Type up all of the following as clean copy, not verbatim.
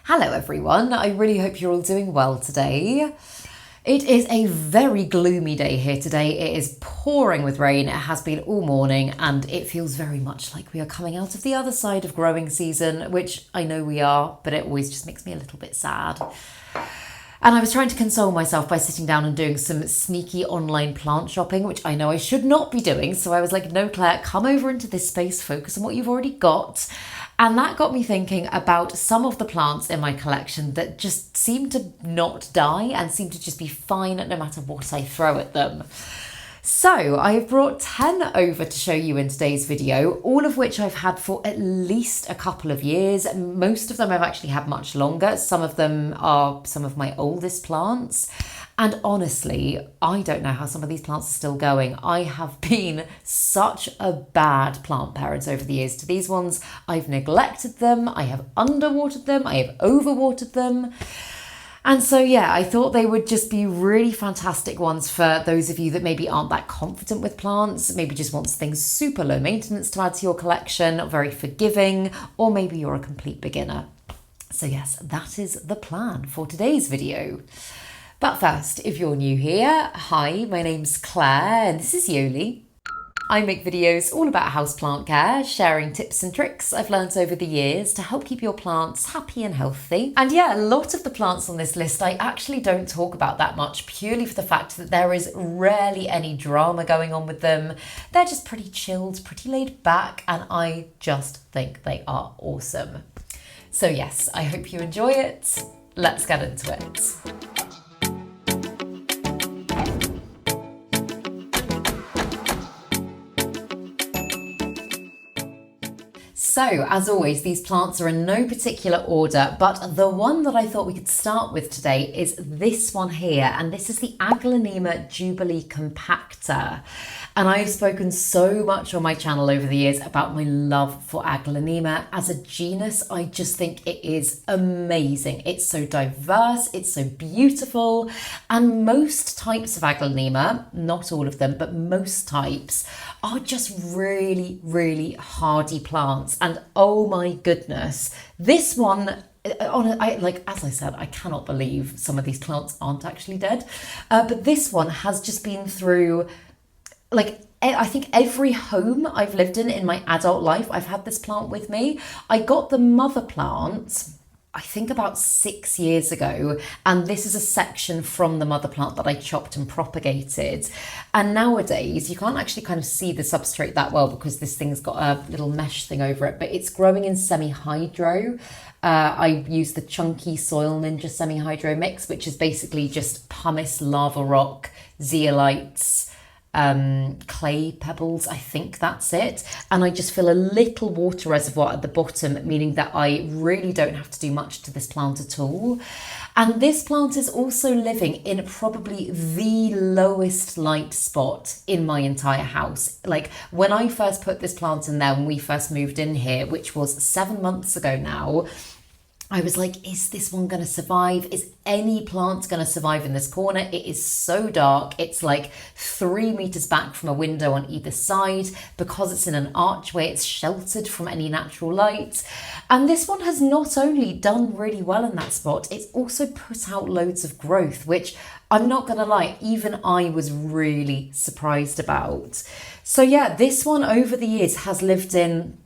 Hello everyone, I really hope you're all doing well today. It is a very gloomy day here today. It is pouring with rain, it has been all morning, and it feels very much like we are coming out of the other side of growing season, which I know we are, but it always just makes me a little bit sad. And I was trying to console myself by sitting down and doing some sneaky online plant shopping, which I know I should not be doing. So I was like, no, Claire, come over into this space, focus on what you've already got. And that got me thinking about some of the plants in my collection that just seem to not die and seem to just be fine no matter what I throw at them. So I've brought 10 over to show you in today's video, all of which I've had for at least a couple of years. Most of them I've actually had much longer. Some of them are some of my oldest plants. And honestly, I don't know how some of these plants are still going. I have been such a bad plant parent over the years to these ones. I've neglected them, I have underwatered them, I have overwatered them. And so, yeah, I thought they would just be really fantastic ones for those of you that maybe aren't that confident with plants, maybe just want things super low maintenance to add to your collection, very forgiving, or maybe you're a complete beginner. So yes, that is the plan for today's video. But first, if you're new here, hi, my name's Claire and this is Yoli. I make videos all about houseplant care, sharing tips and tricks I've learnt over the years to help keep your plants happy and healthy. And yeah, a lot of the plants on this list I actually don't talk about that much, purely for the fact that there is rarely any drama going on with them. They're just pretty chilled, pretty laid back, and I just think they are awesome. So yes, I hope you enjoy it. Let's get into it. So, as always, these plants are in no particular order, but the one that I thought we could start with today is this one here, and this is the Aglaonema Jubilee compactor. And I have spoken so much on my channel over the years about my love for Aglaonema. As a genus, I just think it is amazing. It's so diverse, it's so beautiful, and most types of Aglaonema, not all of them, but most types, are just really, really hardy plants. And oh my goodness, this one, as I said, I cannot believe some of these plants aren't actually dead. But this one has just been through, I think every home I've lived in my adult life, I've had this plant with me. I got the mother plant, I think about 6 years ago, and this is a section from the mother plant that I chopped and propagated. And nowadays, you can't actually kind of see the substrate that well because this thing's got a little mesh thing over it, but it's growing in semi-hydro. I use the chunky Soil Ninja semi-hydro mix, which is basically just pumice, lava rock, zeolites, clay pebbles, I think that's it. And I just fill a little water reservoir at the bottom, meaning that I really don't have to do much to this plant at all. And this plant is also living in probably the lowest light spot in my entire house. Like when I first put this plant in there, when we first moved in here, which was 7 months ago now, I was like, is this one going to survive? Is any plant going to survive in this corner? It is so dark. It's like 3 meters back from a window on either side. Because it's in an archway, it's sheltered from any natural light. And this one has not only done really well in that spot, it's also put out loads of growth, which I'm not going to lie, even I was really surprised about. So yeah, this one over the years has lived in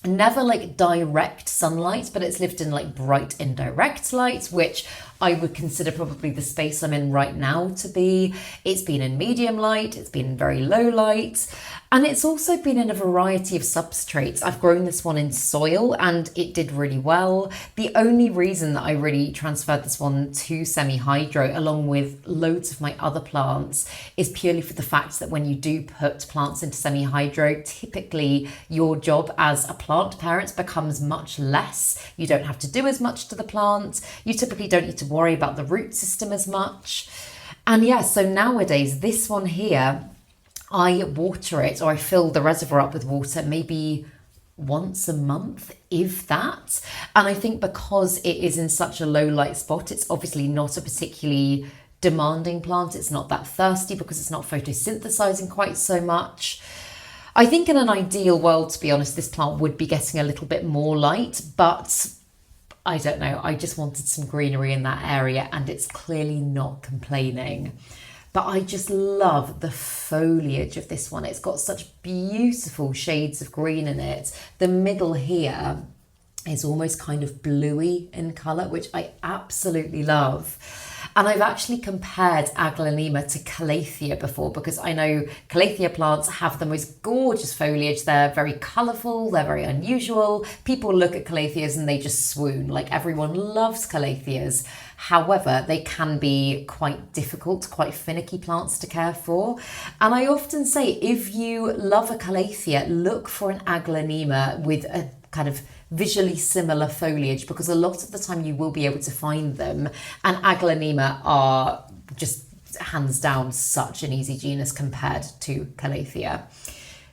never like direct sunlight, but it's lived in like bright indirect light, which I would consider probably the space I'm in right now to be. It's been in medium light, it's been in very low light, and it's also been in a variety of substrates. I've grown this one in soil and it did really well. The only reason that I really transferred this one to semi-hydro along with loads of my other plants is purely for the fact that when you do put plants into semi-hydro, typically your job as a plant parent becomes much less. You don't have to do as much to the plant. You typically don't need to worry about the root system as much. And yeah, so nowadays this one here, I water it, or I fill the reservoir up with water maybe once a month, if that. And I think because it is in such a low light spot, it's obviously not a particularly demanding plant. It's not that thirsty because it's not photosynthesizing quite so much. I think in an ideal world, to be honest, this plant would be getting a little bit more light, but I don't know, I just wanted some greenery in that area, and it's clearly not complaining. But I just love the foliage of this one. It's got such beautiful shades of green in it. The middle here is almost kind of bluey in colour, which I absolutely love. And I've actually compared Aglaonema to Calathea before, because I know Calathea plants have the most gorgeous foliage. They're very colourful, they're very unusual. People look at Calatheas and they just swoon, like everyone loves Calatheas. However, they can be quite difficult, quite finicky plants to care for. And I often say, if you love a Calathea, look for an Aglaonema with a kind of visually similar foliage, because a lot of the time you will be able to find them. And Aglaonema are just hands down such an easy genus compared to Calathea.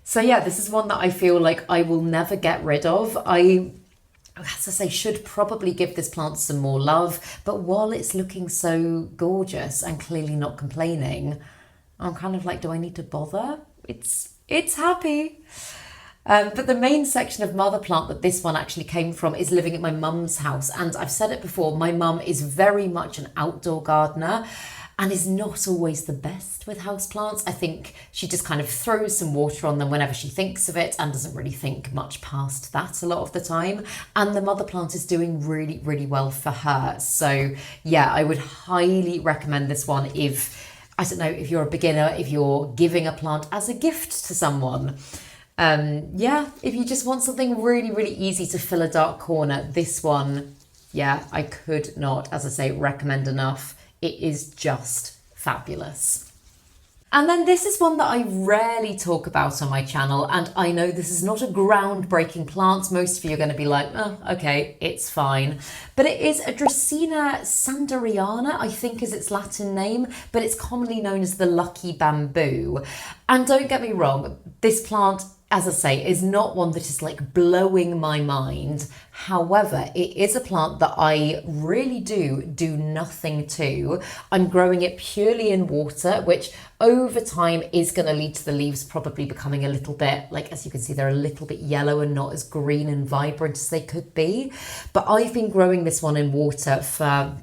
So yeah, this is one that I feel like I will never get rid of. I, as I say, should probably give this plant some more love, but while it's looking so gorgeous and clearly not complaining, I'm kind of like, do I need to bother? It's happy. But the main section of mother plant that this one actually came from is living at my mum's house. And I've said it before, my mum is very much an outdoor gardener and is not always the best with houseplants. I think she just kind of throws some water on them whenever she thinks of it and doesn't really think much past that a lot of the time. And the mother plant is doing really, really well for her. So yeah, I would highly recommend this one if, I don't know, if you're a beginner, if you're giving a plant as a gift to someone. Yeah, if you just want something really, really easy to fill a dark corner, this one, yeah, I could not, as I say, recommend enough. It is just fabulous. And then this is one that I rarely talk about on my channel, and I know this is not a groundbreaking plant. Most of you are going to be like, oh, okay, it's fine. But it is a Dracaena sanderiana, I think is its Latin name, but it's commonly known as the lucky bamboo. And don't get me wrong, this plant, as I say, is not one that is like blowing my mind. However, it is a plant that I really do nothing to. I'm growing it purely in water, which over time is going to lead to the leaves probably becoming a little bit, like, as you can see, they're a little bit yellow and not as green and vibrant as they could be. But I've been growing this one in water for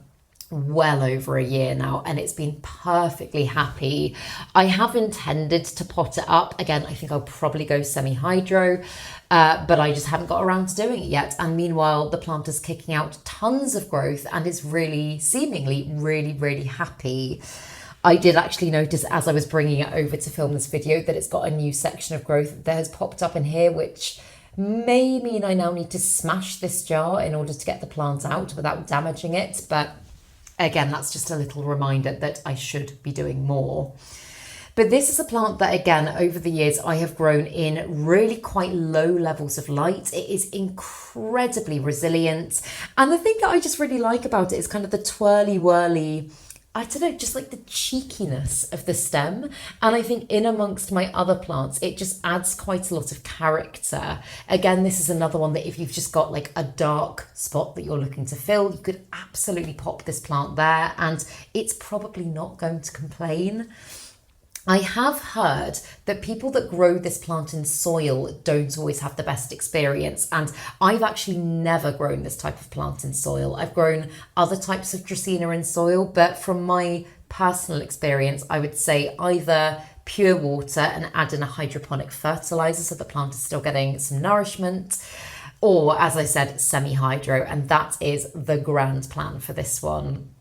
well over a year now, and it's been perfectly happy. I have intended to pot it up again. I think I'll probably go semi-hydro, but I just haven't got around to doing it yet. And meanwhile, the plant is kicking out tons of growth and is really seemingly really happy. I did actually notice as I was bringing it over to film this video that it's got a new section of growth that has popped up in here, which may mean I now need to smash this jar in order to get the plant out without damaging it. But again, that's just a little reminder that I should be doing more. But this is a plant that, again, over the years, I have grown in really quite low levels of light. It is incredibly resilient. And the thing that I just really like about it is kind of the twirly whirly, I don't know, just like the cheekiness of the stem. And I think in amongst my other plants, it just adds quite a lot of character. Again, this is another one that if you've just got like a dark spot that you're looking to fill, you could absolutely pop this plant there and it's probably not going to complain. I have heard that people that grow this plant in soil don't always have the best experience, and I've actually never grown this type of plant in soil. I've grown other types of Dracaena in soil, but from my personal experience, I would say either pure water and add in a hydroponic fertiliser so the plant is still getting some nourishment, or, as I said, semi-hydro, and that is the grand plan for this one.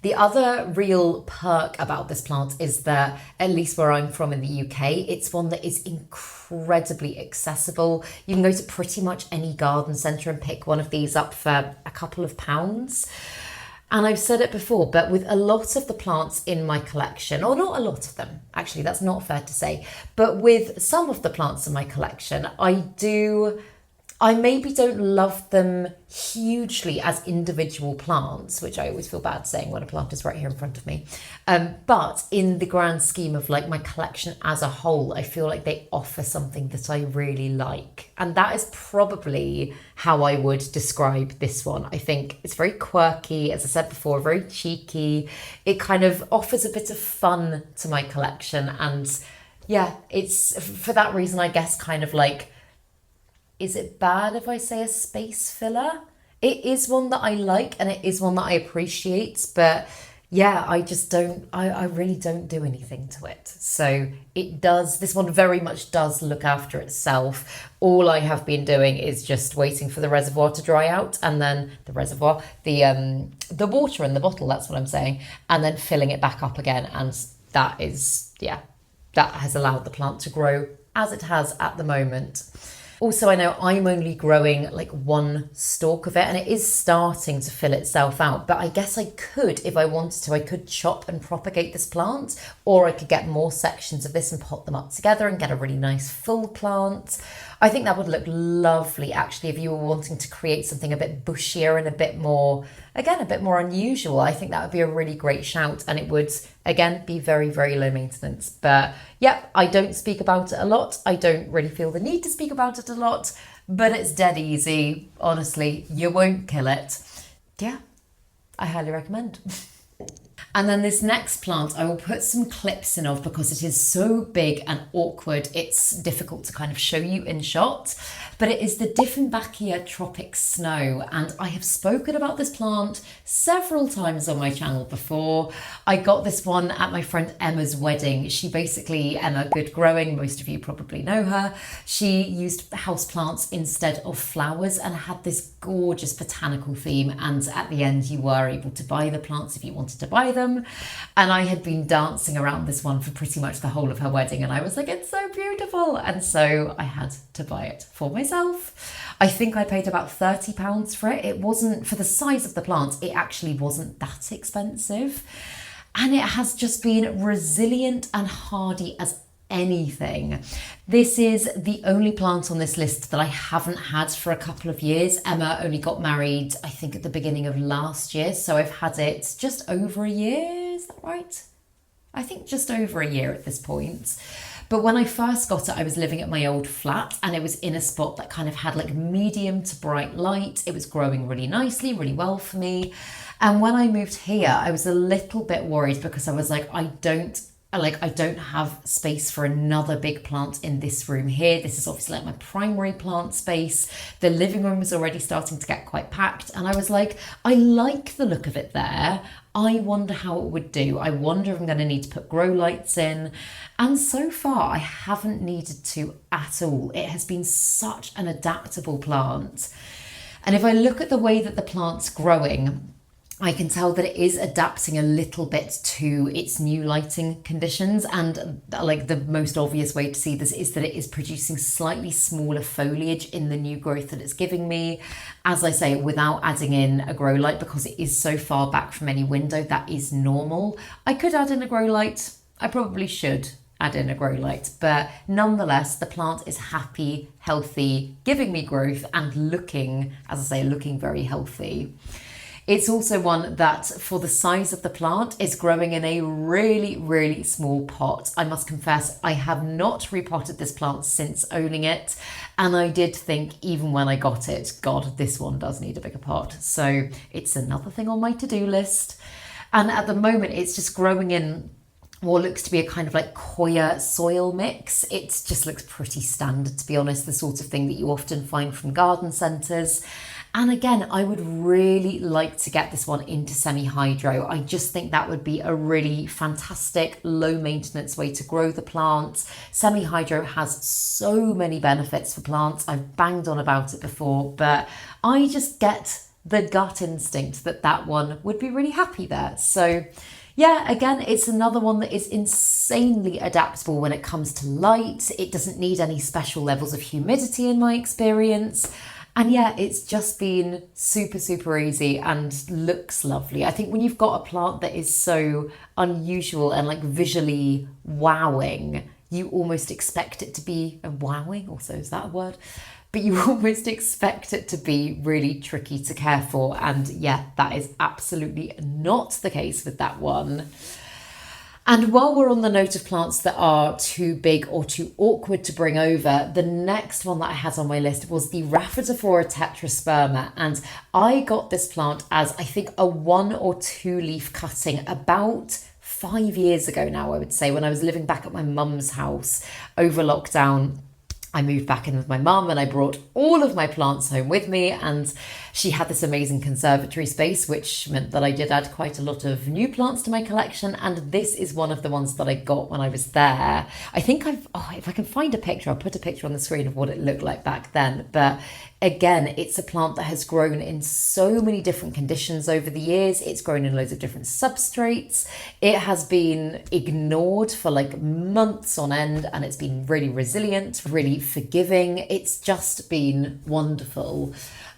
The other real perk about this plant is that, at least where I'm from in the UK, it's one that is incredibly accessible. You can go to pretty much any garden centre and pick one of these up for a couple of pounds. And I've said it before, but with a lot of the plants in my collection, or not a lot of them, actually, that's not fair to say, but with some of the plants in my collection, I maybe don't love them hugely as individual plants, which I always feel bad saying when a plant is right here in front of me. But in the grand scheme of like my collection as a whole, I feel like they offer something that I really like. And that is probably how I would describe this one. I think it's very quirky, as I said before, very cheeky. It kind of offers a bit of fun to my collection. And yeah, it's for that reason, I guess, kind of like, is it bad if I say a space filler? It is one that I like and it is one that I appreciate, but yeah, I just don't, I really don't do anything to it. So it does, this one very much does look after itself. All I have been doing is just waiting for the reservoir to dry out, and then the reservoir, the water in the bottle, that's what I'm saying, and then filling it back up again. And that is, yeah, that has allowed the plant to grow as it has at the moment. Also, I know I'm only growing like one stalk of it, and it is starting to fill itself out, but I guess I could, if I wanted to, I could chop and propagate this plant, or I could get more sections of this and pot them up together and get a really nice full plant. I think that would look lovely, actually, if you were wanting to create something a bit bushier and a bit more, again, a bit more unusual. I think that would be a really great shout, and it would, again, be very, very low maintenance. But yeah, I don't speak about it a lot. I don't really feel the need to speak about it a lot, but it's dead easy. Honestly, you won't kill it. Yeah, I highly recommend. And then this next plant I will put some clips in of because it is so big and awkward, it's difficult to kind of show you in shot. But it is the Dieffenbachia tropic snow, and I have spoken about this plant several times on my channel before. I got this one at my friend Emma's wedding. She basically, Emma Good Growing, most of you probably know her, she used houseplants instead of flowers and had this gorgeous botanical theme, and at the end you were able to buy the plants if you wanted to buy them. And I had been dancing around this one for pretty much the whole of her wedding, and I was like, it's so beautiful, and so I had to buy it for myself. I think I paid about £30 for it. It wasn't, for the size of the plant, it actually wasn't that expensive, and it has just been resilient and hardy as anything. This is the only plant on this list that I haven't had for a couple of years. Emma only got married, I think, at the beginning of last year, so I've had it just over a year, is that right? I think just over a year at this point. But when I first got it, I was living at my old flat, and it was in a spot that kind of had like medium to bright light. It was growing really nicely, really well for me. And when I moved here, I was a little bit worried because I was like, I don't have space for another big plant in this room here. This is obviously like my primary plant space. The living room was already starting to get quite packed. And I was like, I like the look of it there. I wonder how it would do. I wonder if I'm going to need to put grow lights in. And so far, I haven't needed to at all. It has been such an adaptable plant. And if I look at the way that the plant's growing, I can tell that it is adapting a little bit to its new lighting conditions, and like the most obvious way to see this is that it is producing slightly smaller foliage in the new growth that it's giving me. As I say, without adding in a grow light, because it is so far back from any window, that is normal. I could add in a grow light. I probably should add in a grow light, but nonetheless, the plant is happy, healthy, giving me growth and looking, as I say, looking very healthy. It's also one that, for the size of the plant, is growing in a really, really small pot. I must confess, I have not repotted this plant since owning it. And I did think, even when I got it, God, this one does need a bigger pot. So it's another thing on my to-do list. And at the moment, it's just growing in what looks to be a kind of like Hoya soil mix. It just looks pretty standard, to be honest, the sort of thing that you often find from garden centres. And again, I would really like to get this one into semi-hydro. I just think that would be a really fantastic, low maintenance way to grow the plant. Semi-hydro has so many benefits for plants. I've banged on about it before, but I just get the gut instinct that that one would be really happy there. So yeah, again, it's another one that is insanely adaptable when it comes to light. It doesn't need any special levels of humidity in my experience. And yeah, it's just been super, super easy and looks lovely. I think when you've got a plant that is so unusual and like visually wowing, you almost expect it to be wowing, also, is that a word? But you almost expect it to be really tricky to care for. And yeah, that is absolutely not the case with that one. And while we're on the note of plants that are too big or too awkward to bring over, the next one that I had on my list was the Rhaphidophora tetrasperma. And I got this plant as, I think, a 1 or 2 leaf cutting about 5 years ago now, I would say, when I was living back at my mum's house over lockdown. I moved back in with my mum and I brought all of my plants home with me, and She had this amazing conservatory space, which meant that I did add quite a lot of new plants to my collection. And this is one of the ones that I got when I was there. I think if I can find a picture, I'll put a picture on the screen of what it looked like back then. But again, it's a plant that has grown in so many different conditions over the years. It's grown in loads of different substrates. It has been ignored for like months on end, and it's been really resilient, really forgiving. It's just been wonderful.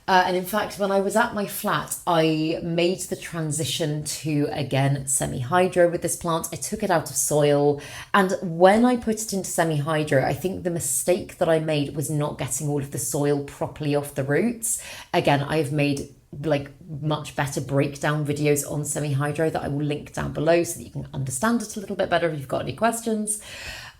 And in fact, when I was at my flat, I made the transition to, again, semi-hydro with this plant. I took it out of soil. And when I put it into semi-hydro, I think the mistake that I made was not getting all of the soil properly off the roots. Again, I've made like much better breakdown videos on semi-hydro that I will link down below so that you can understand it a little bit better if you've got any questions.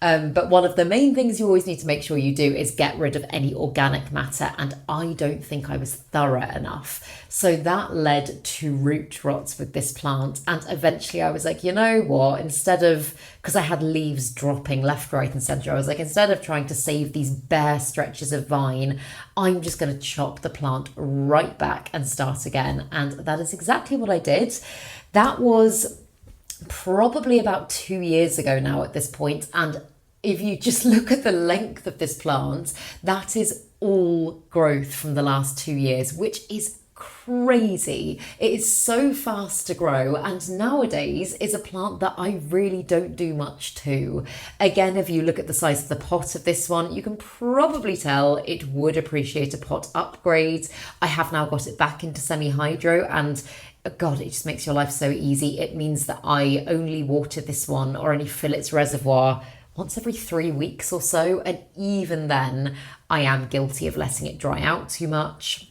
But one of the main things you always need to make sure you do is get rid of any organic matter, and I don't think I was thorough enough. So that led to root rots with this plant, and eventually I was like, you know what, instead of, because I had leaves dropping left, right and centre, I was like, instead of trying to save these bare stretches of vine, I'm just going to chop the plant right back and start again. And that is exactly what I did. That was probably about 2 years ago now at this point, and if you just look at the length of this plant, that is all growth from the last 2 years, which is crazy. It is so fast to grow, and nowadays is a plant that I really don't do much to. Again, if you look at the size of the pot of this one, you can probably tell it would appreciate a pot upgrade. I have now got it back into semi-hydro, and God, it just makes your life so easy. It means that I only water this one or only fill its reservoir once every 3 weeks or so. And even then, I am guilty of letting it dry out too much.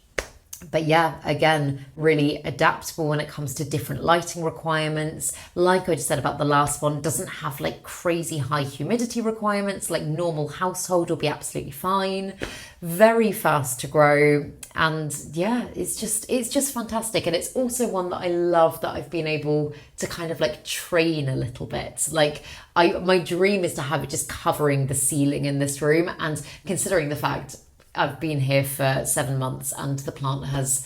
But yeah, again, really adaptable when it comes to different lighting requirements. Like I just said about the last one, doesn't have like crazy high humidity requirements, like normal household will be absolutely fine. Very fast to grow. And yeah, it's just fantastic. And it's also one that I love that I've been able to kind of like train a little bit. Like my dream is to have it just covering the ceiling in this room. And considering the fact I've been here for 7 months and the plant has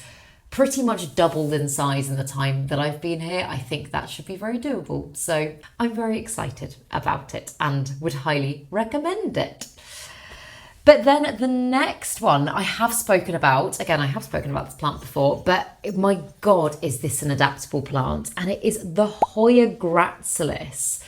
pretty much doubled in size in the time that I've been here, I think that should be very doable. So I'm very excited about it and would highly recommend it. But then the next one I have spoken about, again, I have spoken about this plant before, but my God, is this an adaptable plant? And it is the Hoya gracilis.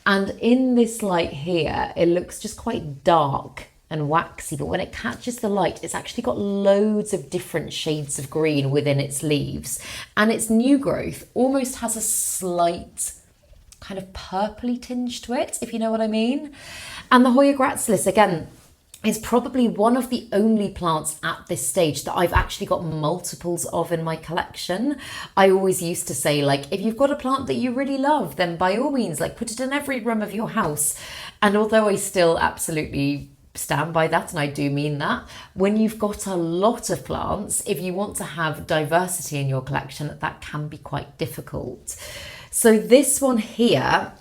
And in this light here, it looks just quite dark and waxy, but when it catches the light, it's actually got loads of different shades of green within its leaves. And its new growth almost has a slight kind of purpley tinge to it, if you know what I mean. And the Hoya gracilis, again, is probably one of the only plants at this stage that I've actually got multiples of in my collection. I always used to say, like, if you've got a plant that you really love, then by all means, like, put it in every room of your house. And although I still absolutely stand by that, and I do mean that, when you've got a lot of plants, if you want to have diversity in your collection, that can be quite difficult. So this one here,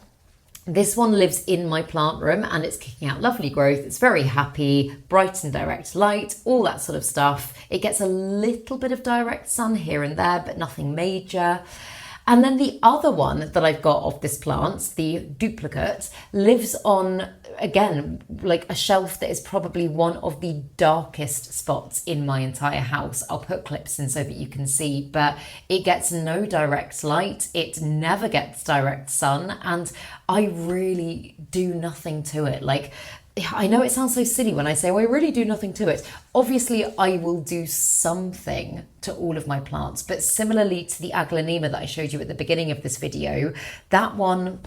this one lives in my plant room and it's kicking out lovely growth. It's very happy, bright and direct light, all that sort of stuff. It gets a little bit of direct sun here and there, but nothing major. And then the other one that I've got of this plant, the duplicate, lives on, again, like a shelf that is probably one of the darkest spots in my entire house. I'll put clips in so that you can see, but it gets no direct light. It never gets direct sun, and I really do nothing to it. Like, I know it sounds so silly when I say, well, I really do nothing to it. Obviously, I will do something to all of my plants, but similarly to the Aglaonema that I showed you at the beginning of this video, that one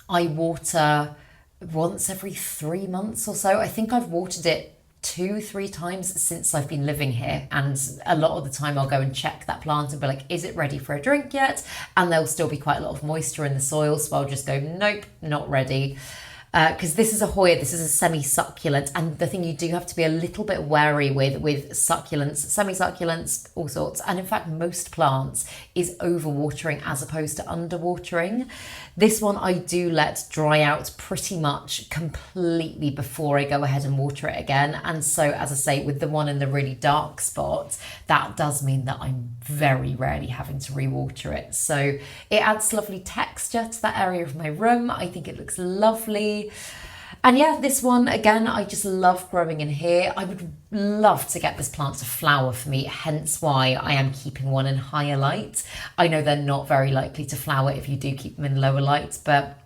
I water once every 3 months or so. I think I've watered it 2-3 times since I've been living here, and a lot of the time I'll go and check that plant and be like, is it ready for a drink yet? And there'll still be quite a lot of moisture in the soil, so I'll just go, nope, not ready. because this is a Hoya, this is a semi-succulent, and the thing you do have to be a little bit wary with succulents, semi-succulents, all sorts, and in fact most plants, is overwatering as opposed to underwatering. This one I do let dry out pretty much completely before I go ahead and water it again. And so, as I say, with the one in the really dark spot, that does mean that I'm very rarely having to rewater it. So it adds lovely texture to that area of my room. I think it looks lovely. And yeah, this one, again, I just love growing in here. I would love to get this plant to flower for me, hence why I am keeping one in higher light. I know they're not very likely to flower if you do keep them in lower light, but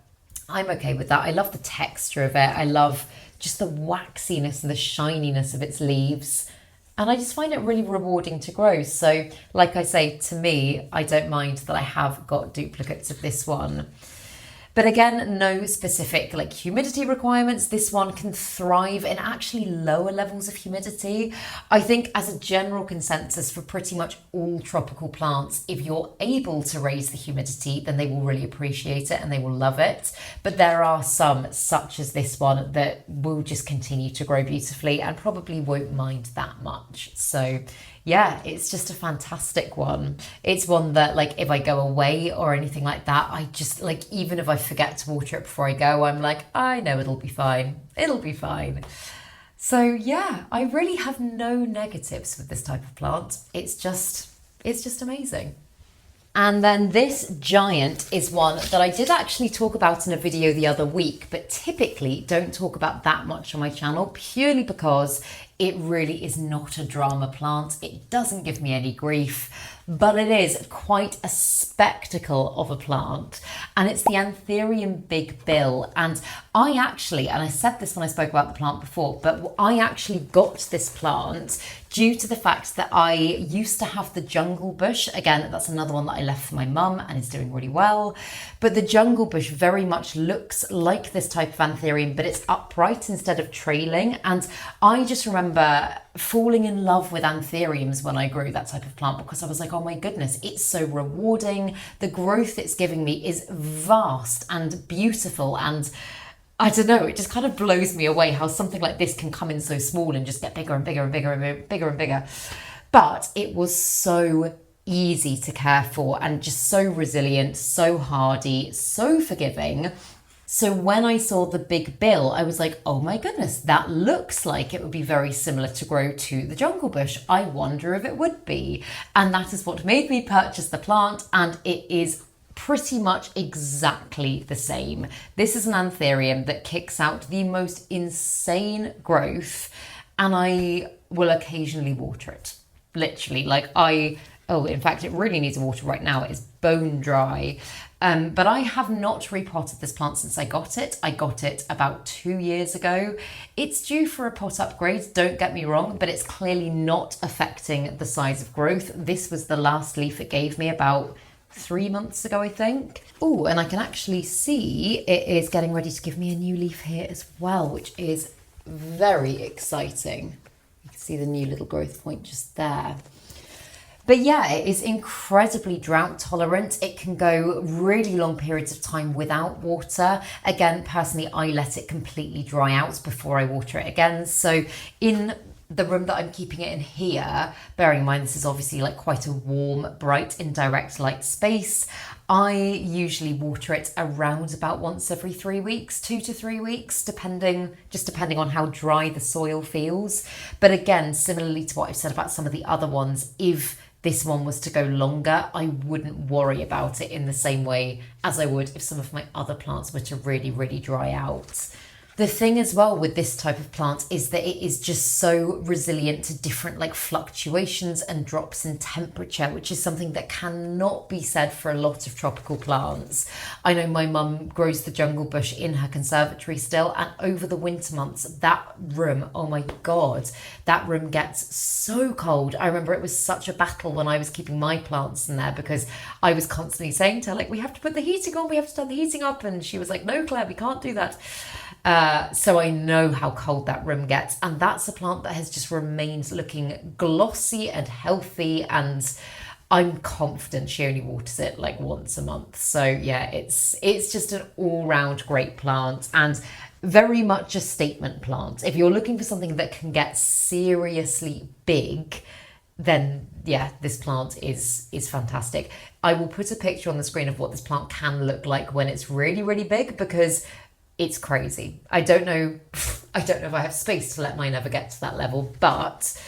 I'm okay with that. I love the texture of it. I love just the waxiness and the shininess of its leaves. And I just find it really rewarding to grow. So like I say, to me, I don't mind that I have got duplicates of this one. But again, no specific like humidity requirements. This one can thrive in actually lower levels of humidity. I think as a general consensus for pretty much all tropical plants, if you're able to raise the humidity, then they will really appreciate it and they will love it. But there are some, such as this one, that will just continue to grow beautifully and probably won't mind that much. So yeah, it's just a fantastic one. It's one that, like, if I go away or anything like that, I just, like, even if I forget to water it before I go, I'm like, I know it'll be fine. It'll be fine. So yeah, I really have no negatives with this type of plant. It's just amazing. And then this giant is one that I did actually talk about in a video the other week, but typically don't talk about that much on my channel, purely because it really is not a drama plant. It doesn't give me any grief, but it is quite a spectacle of a plant. And it's the Anthurium Big Bill. And I actually, and I said this when I spoke about the plant before, but I actually got this plant due to the fact that I used to have the jungle bush. Again, that's another one that I left for my mum and is doing really well. But the jungle bush very much looks like this type of Anthurium, but it's upright instead of trailing. And I just remember falling in love with Anthuriums when I grew that type of plant, because I was like, oh my goodness, it's so rewarding. The growth it's giving me is vast and beautiful, and I don't know, it just kind of blows me away how something like this can come in so small and just get bigger and bigger and bigger and bigger and bigger. But it was so easy to care for and just so resilient, so hardy, so forgiving. So when I saw the Big Bill, I was like, oh my goodness, that looks like it would be very similar to grow to the jungle bush. I wonder if it would be. And that is what made me purchase the plant, and it is pretty much exactly the same. This is an Anthurium that kicks out the most insane growth, and I will occasionally water it. Literally, in fact, it really needs water right now. It is bone dry. But I have not repotted this plant since I got it. I got it about 2 years ago. It's due for a pot upgrade, don't get me wrong, but it's clearly not affecting the size of growth. This was the last leaf it gave me about 3 months ago, I think. Oh, and I can actually see it is getting ready to give me a new leaf here as well, which is very exciting. You can see the new little growth point just there. But yeah, it is incredibly drought tolerant. It can go really long periods of time without water. Again, personally, I let it completely dry out before I water it again. So in the room that I'm keeping it in here, bearing in mind this is obviously like quite a warm, bright, indirect light space, I usually water it around about once every 3 weeks, 2 to 3 weeks, depending on how dry the soil feels. But again, similarly to what I've said about some of the other ones, if this one was to go longer, I wouldn't worry about it in the same way as I would if some of my other plants were to really, really dry out. The thing as well with this type of plant is that it is just so resilient to different like fluctuations and drops in temperature, which is something that cannot be said for a lot of tropical plants. I know my mum grows the jungle bush in her conservatory still, and over the winter months, that room, oh my God, that room gets so cold. I remember it was such a battle when I was keeping my plants in there, because I was constantly saying to her, like, we have to put the heating on, we have to turn the heating up. And she was like, no, Claire, we can't do that. So I know how cold that room gets, and that's a plant that has just remained looking glossy and healthy, and I'm confident she only waters it like once a month. So yeah, it's just an all-round great plant. And very much a statement plant. If you're looking for something that can get seriously big, then yeah, this plant is fantastic. I will put a picture on the screen of what this plant can look like when it's really, really big, because it's crazy. I don't know if I have space to let mine ever get to that level, but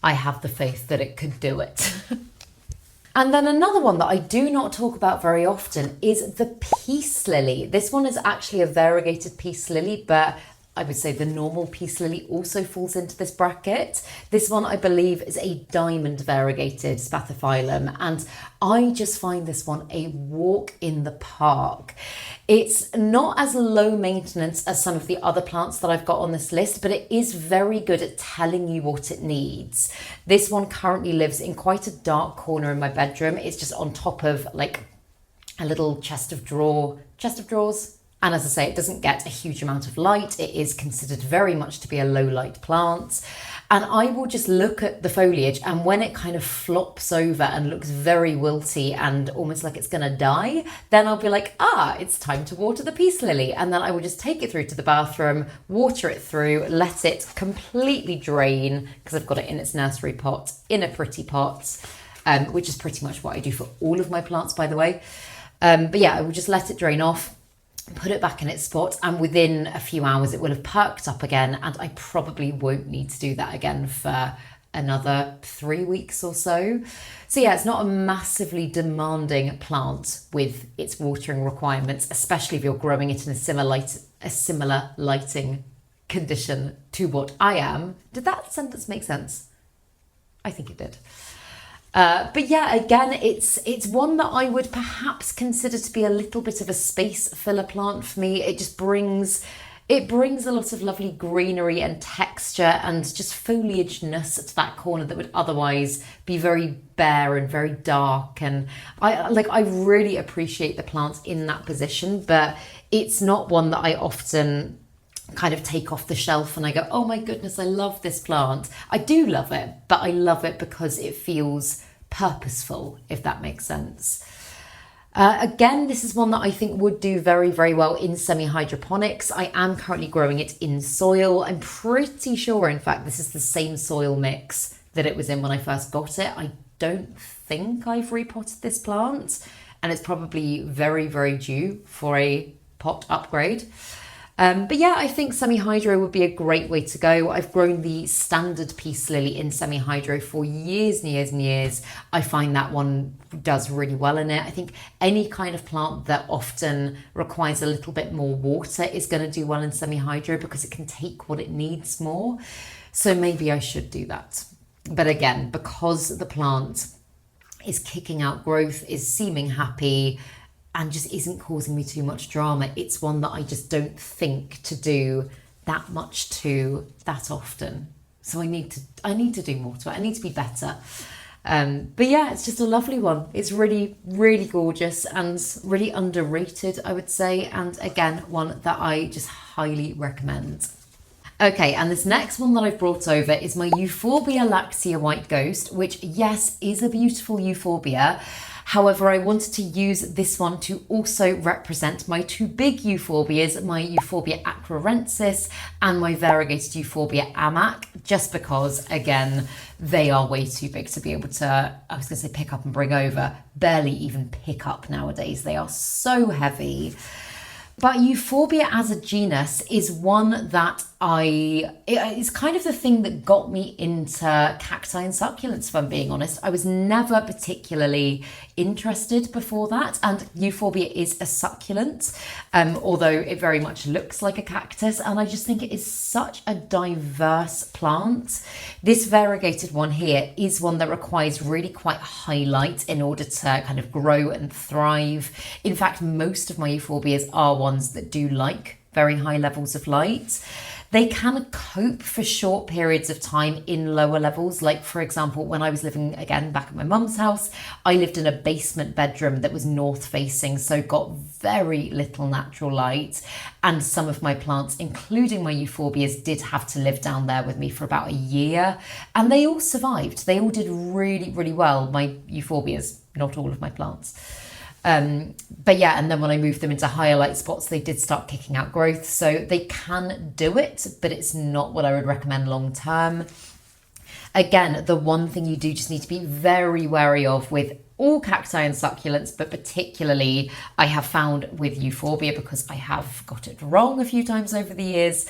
I have the faith that it could do it. And then another one that I do not talk about very often is the peace lily. This one is actually a variegated peace lily, but I would say the normal peace lily also falls into this bracket. This one, I believe, is a diamond variegated spathiphyllum, and I just find this one a walk in the park. It's not as low maintenance as some of the other plants that I've got on this list, but it is very good at telling you what it needs. This one currently lives in quite a dark corner in my bedroom. It's just on top of like a little chest of drawers. And as I say, it doesn't get a huge amount of light. It is considered very much to be a low light plant. And I will just look at the foliage, and when it kind of flops over and looks very wilty and almost like it's gonna die, then I'll be like, it's time to water the peace lily. And then I will just take it through to the bathroom, water it through, let it completely drain, because I've got it in its nursery pot, in a pretty pot, which is pretty much what I do for all of my plants, by the way. But yeah, I will just let it drain off, put it back in its spot, and within a few hours it will have perked up again, and I probably won't need to do that again for another 3 weeks or so. So yeah, it's not a massively demanding plant with its watering requirements, especially if you're growing it in a similar lighting condition to what I am. Did that sentence make sense? I think it did. But yeah, again, it's one that I would perhaps consider to be a little bit of a space filler plant for me. It just brings a lot of lovely greenery and texture and just foliageness to that corner that would otherwise be very bare and very dark. And I really appreciate the plants in that position, but it's not one that I often kind of take off the shelf and I go, oh my goodness, I love this plant. I do love it, but I love it because it feels purposeful, if that makes sense. Again, this is one that I think would do very, very well in semi-hydroponics. I am currently growing it in soil. I'm pretty sure, in fact, this is the same soil mix that it was in when I first got it. I don't think I've repotted this plant, and it's probably very, very due for a pot upgrade. But yeah, I think semi-hydro would be a great way to go. I've grown the standard peace lily in semi-hydro for years and years and years. I find that one does really well in it. I think any kind of plant that often requires a little bit more water is going to do well in semi-hydro because it can take what it needs more. So maybe I should do that. But again, because the plant is kicking out growth, is seeming happy, and just isn't causing me too much drama, it's one that I just don't think to do that much to that often. So I need to do more to it. I need to be better. But yeah, it's just a lovely one. It's really, really gorgeous and really underrated, I would say. And again, one that I just highly recommend. Okay, and this next one that I've brought over is my Euphorbia lactea white ghost, which yes, is a beautiful Euphorbia. However, I wanted to use this one to also represent my two big euphorbias, my Euphorbia acrorensis and my variegated Euphorbia amac, just because, again, they are way too big to be able to, I was going to say pick up and bring over, barely even pick up nowadays. They are so heavy. But Euphorbia as a genus is one that it's kind of the thing that got me into cacti and succulents, if I'm being honest. I was never particularly interested before that, and Euphorbia is a succulent, although it very much looks like a cactus, and I just think it is such a diverse plant. This variegated one here is one that requires really quite high light in order to kind of grow and thrive. In fact, most of my Euphorbias are ones that do like very high levels of light. They can cope for short periods of time in lower levels. Like, for example, when I was living, again, back at my mum's house, I lived in a basement bedroom that was north facing, so got very little natural light. And some of my plants, including my Euphorbias, did have to live down there with me for about a year. And they all survived. They all did really, really well. My Euphorbias, not all of my plants. But yeah, and then when I moved them into higher light spots, they did start kicking out growth. So they can do it, but it's not what I would recommend long term. Again, the one thing you do just need to be very wary of with all cacti and succulents, but particularly I have found with Euphorbia, because I have got it wrong a few times over the years,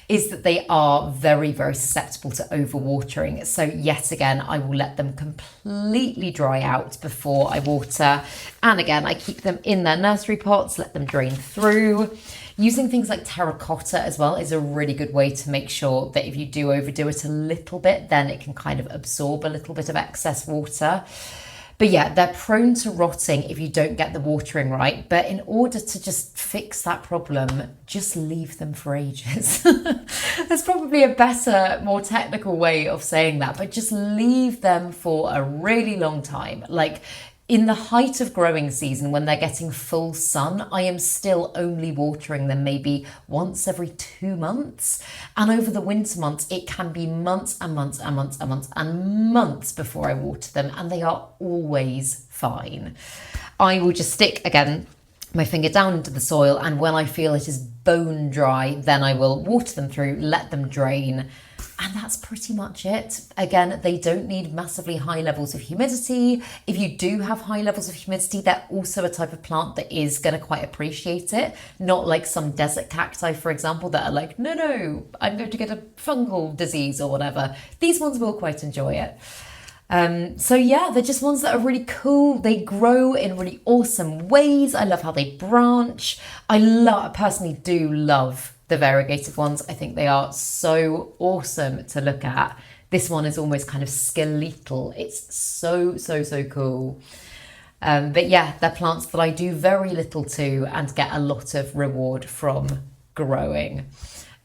is that they are very, very susceptible to overwatering. So yet again, I will let them completely dry out before I water. And again, I keep them in their nursery pots, let them drain through. Using things like terracotta as well is a really good way to make sure that if you do overdo it a little bit, then it can kind of absorb a little bit of excess water. But yeah, they're prone to rotting if you don't get the watering right. But in order to just fix that problem, just leave them for ages. There's probably a better, more technical way of saying that, but just leave them for a really long time. Like, in the height of growing season, when they're getting full sun, I am still only watering them maybe once every 2 months. And over the winter months, it can be months and months and months and months and months before I water them, and they are always fine. I will just stick, again, my finger down into the soil, and when I feel it is bone dry, then I will water them through, let them drain. And that's pretty much it. Again, they don't need massively high levels of humidity. If you do have high levels of humidity, they're also a type of plant that is going to quite appreciate it. Not like some desert cacti, for example, that are like, no, I'm going to get a fungal disease or whatever. These ones will quite enjoy it. So yeah, they're just ones that are really cool. They grow in really awesome ways. I love how they branch. I personally do love the variegated ones. I think they are so awesome to look at. This one is almost kind of skeletal. It's so cool. But yeah, they're plants that I do very little to and get a lot of reward from growing.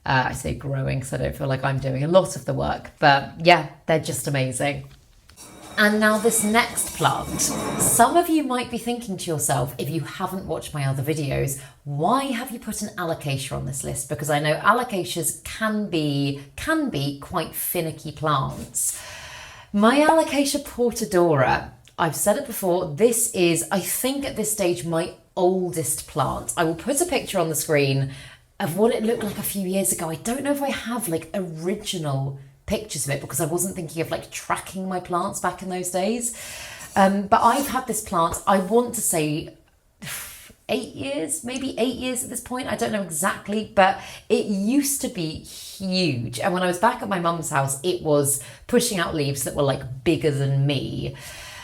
I say growing because I don't feel like I'm doing a lot of the work, but yeah, they're just amazing. And now this next plant, some of you might be thinking to yourself, if you haven't watched my other videos, why have you put an Alocasia on this list? Because I know Alocasias can be quite finicky plants. My Alocasia portadora, I've said it before, this is, I think at this stage, my oldest plant. I will put a picture on the screen of what it looked like a few years ago. I don't know if I have like original pictures of it because I wasn't thinking of like tracking my plants back in those days. But I've had this plant, I want to say 8 years, maybe 8 years at this point. I don't know exactly, but it used to be huge. And when I was back at my mum's house, it was pushing out leaves that were like bigger than me.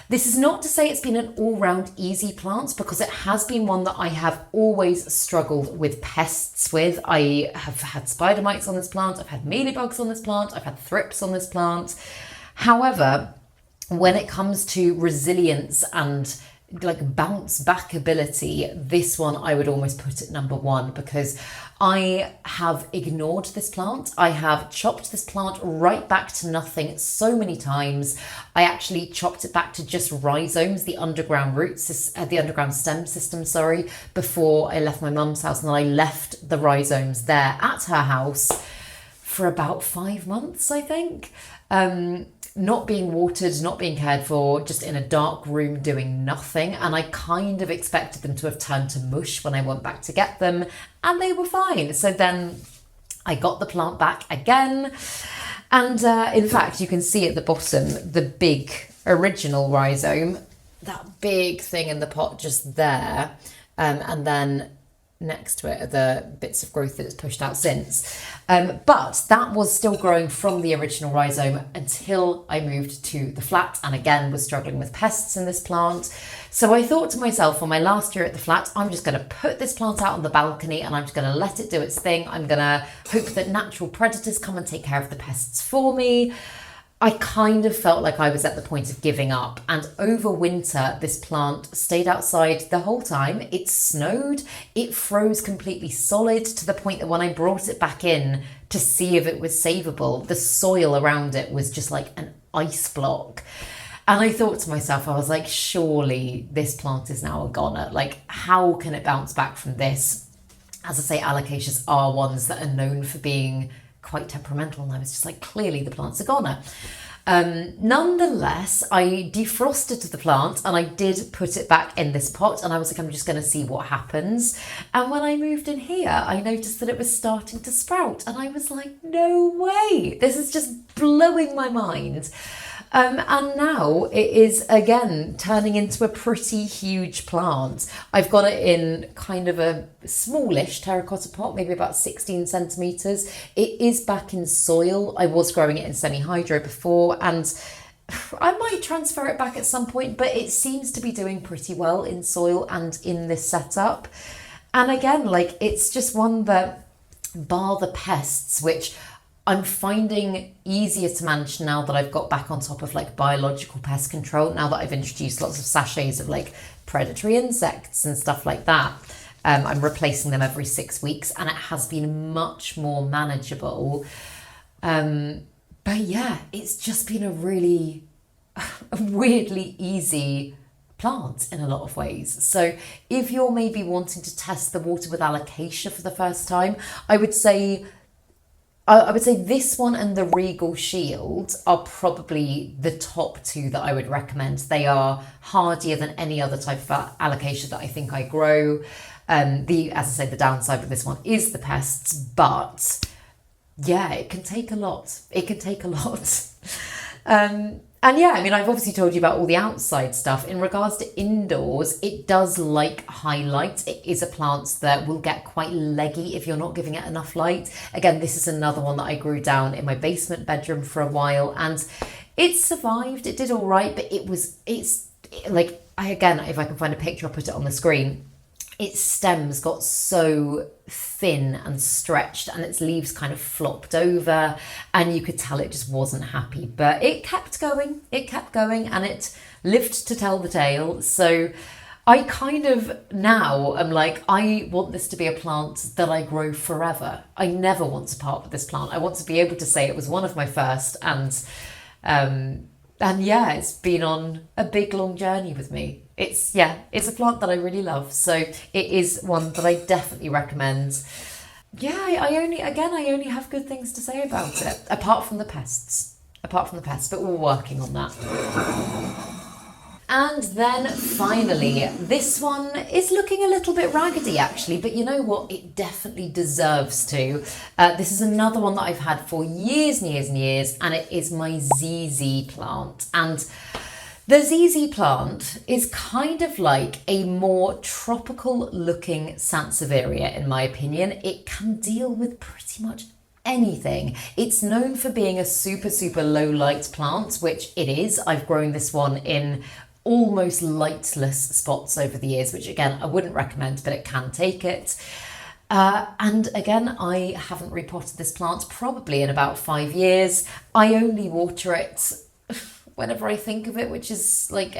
This is not to say it's been an all-round easy plant, because it has been one that I have always struggled with pests with. I have had spider mites on this plant, I've had mealybugs on this plant, I've had thrips on this plant. However, when it comes to resilience and like bounce back ability, this one I would almost put at number one, because I have ignored this plant. I have chopped this plant right back to nothing so many times. I actually chopped it back to just rhizomes, the underground roots, the underground stem system, before I left my mum's house, and then I left the rhizomes there at her house for about 5 months, I think. Not being watered, not being cared for, just in a dark room doing nothing. And I kind of expected them to have turned to mush when I went back to get them, and they were fine. So then I got the plant back again. And in fact, you can see at the bottom, the big original rhizome, that big thing in the pot just there. And then next to it are the bits of growth that it's pushed out since. But that was still growing from the original rhizome until I moved to the flat, and again was struggling with pests in this plant. So I thought to myself, on my last year at the flat, I'm just going to put this plant out on the balcony and I'm just going to let it do its thing. I'm going to hope that natural predators come and take care of the pests for me. I kind of felt like I was at the point of giving up, and over winter this plant stayed outside the whole time. It snowed, it froze completely solid to the point that when I brought it back in to see if it was savable, the soil around it was just like an ice block. And I thought to myself, I was like, surely this plant is now a goner. Like, how can it bounce back from this? As I say, Alocasias are ones that are known for being quite temperamental, and I was just like, clearly the plant's a goner. Nonetheless, I defrosted the plant and I did put it back in this pot, and I was like, I'm just going to see what happens. And when I moved in here, I noticed that it was starting to sprout, and I was like, no way, this is just blowing my mind. And now it is again turning into a pretty huge plant. I've got it in kind of a smallish terracotta pot, maybe about 16 centimetres. It is back in soil. I was growing it in semi-hydro before, and I might transfer it back at some point, but it seems to be doing pretty well in soil and in this setup. And again, like, it's just one that, bar the pests, which I'm finding easier to manage now that I've got back on top of like biological pest control, now that I've introduced lots of sachets of like predatory insects and stuff like that. I'm replacing them every 6 weeks, and it has been much more manageable. But yeah, it's just been a really weirdly easy plant in a lot of ways. So if you're maybe wanting to test the water with Alocasia for the first time, I would say this one and the Regal Shield are probably the top two that I would recommend. They are hardier than any other type of Alocasia that I think I grow. As I say, the downside with this one is the pests, but yeah, it can take a lot. It can take a lot. And yeah, I mean, I've obviously told you about all the outside stuff. In regards to indoors, it does like high light. It is a plant that will get quite leggy if you're not giving it enough light. Again, this is another one that I grew down in my basement bedroom for a while, and it survived. It did all right, but again, if I can find a picture, I'll put it on the screen. Its stems got so thin and stretched, and its leaves kind of flopped over, and you could tell it just wasn't happy, but it kept going, and it lived to tell the tale. So I kind of now am like, I want this to be a plant that I grow forever. I never want to part with this plant. I want to be able to say it was one of my first, and yeah, it's been on a big long journey with me. It's a plant that I really love, so it is one that I definitely recommend. Yeah, I only have good things to say about it, apart from the pests, but we're working on that. And then finally, this one is looking a little bit raggedy actually, but you know what? It definitely deserves to. This is another one that I've had for years and years and years, and it is my ZZ plant. And the ZZ plant is kind of like a more tropical looking Sansevieria in my opinion. It can deal with pretty much anything. It's known for being a super, super low light plant, which it is. I've grown this one in almost lightless spots over the years, which again, I wouldn't recommend, but it can take it. And again, I haven't repotted this plant probably in about 5 years. I only water it whenever I think of it, which is like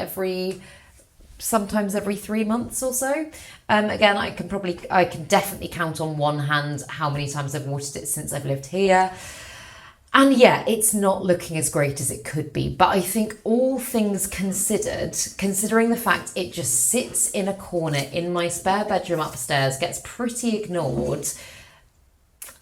sometimes every 3 months or so. Again, I can definitely count on one hand how many times I've watered it since I've lived here. And yeah, it's not looking as great as it could be, but I think all things considered, considering the fact it just sits in a corner in my spare bedroom upstairs, gets pretty ignored,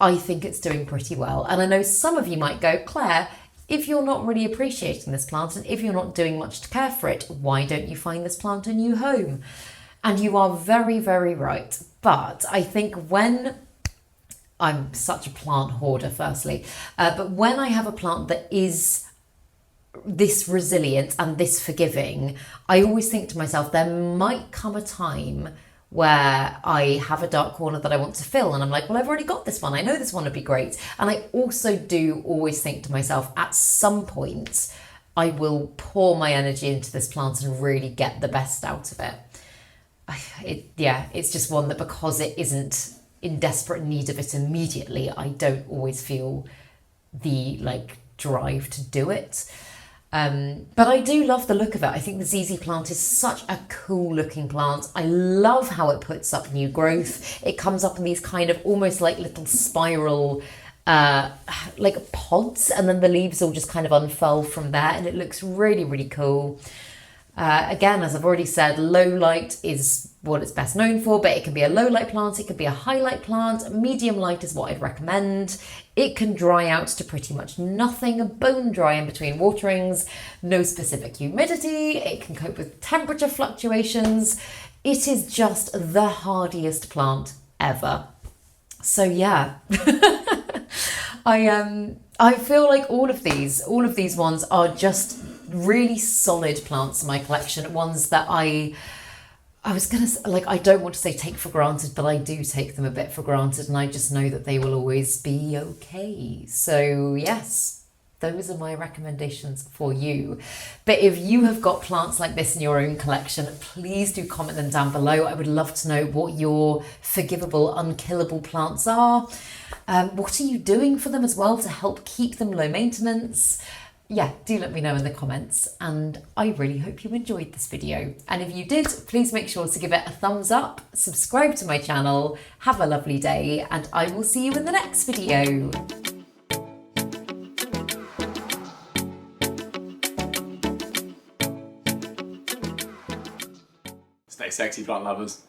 I think it's doing pretty well. And I know some of you might go, Claire, if you're not really appreciating this plant and if you're not doing much to care for it, why don't you find this plant a new home? And you are very, very right. But I think when I'm such a plant hoarder, firstly, but when I have a plant that is this resilient and this forgiving, I always think to myself, there might come a time where I have a dark corner that I want to fill, and I'm like, well, I've already got this one. I know this one would be great. And I also do always think to myself, at some point, I will pour my energy into this plant and really get the best out of it. It's just one that, because it isn't in desperate need of it immediately, I don't always feel the drive to do it. But I do love the look of it. I think the ZZ plant is such a cool looking plant. I love how it puts up new growth. It comes up in these kind of almost like little spiral pods, and then the leaves all just kind of unfurl from there, and it looks really, really cool. Again, as I've already said, low light is what it's best known for, but it can be a low light plant, it can be a high light plant. Medium light is what I'd recommend. It can dry out to pretty much nothing, bone dry in between waterings, no specific humidity, it can cope with temperature fluctuations. It is just the hardiest plant ever. So yeah, I feel like all of these ones are just really solid plants in my collection. Ones that I was gonna say, like, I don't want to say take for granted, but I do take them a bit for granted, and I just know that they will always be okay. So yes, those are my recommendations for you. But if you have got plants like this in your own collection, please do comment them down below. I would love to know what your forgivable, unkillable plants are. What are you doing for them as well to help keep them low maintenance? Yeah, do let me know in the comments, and I really hope you enjoyed this video. And if you did, please make sure to give it a thumbs up, subscribe to my channel, have a lovely day, and I will see you in the next video. Stay sexy, plant lovers.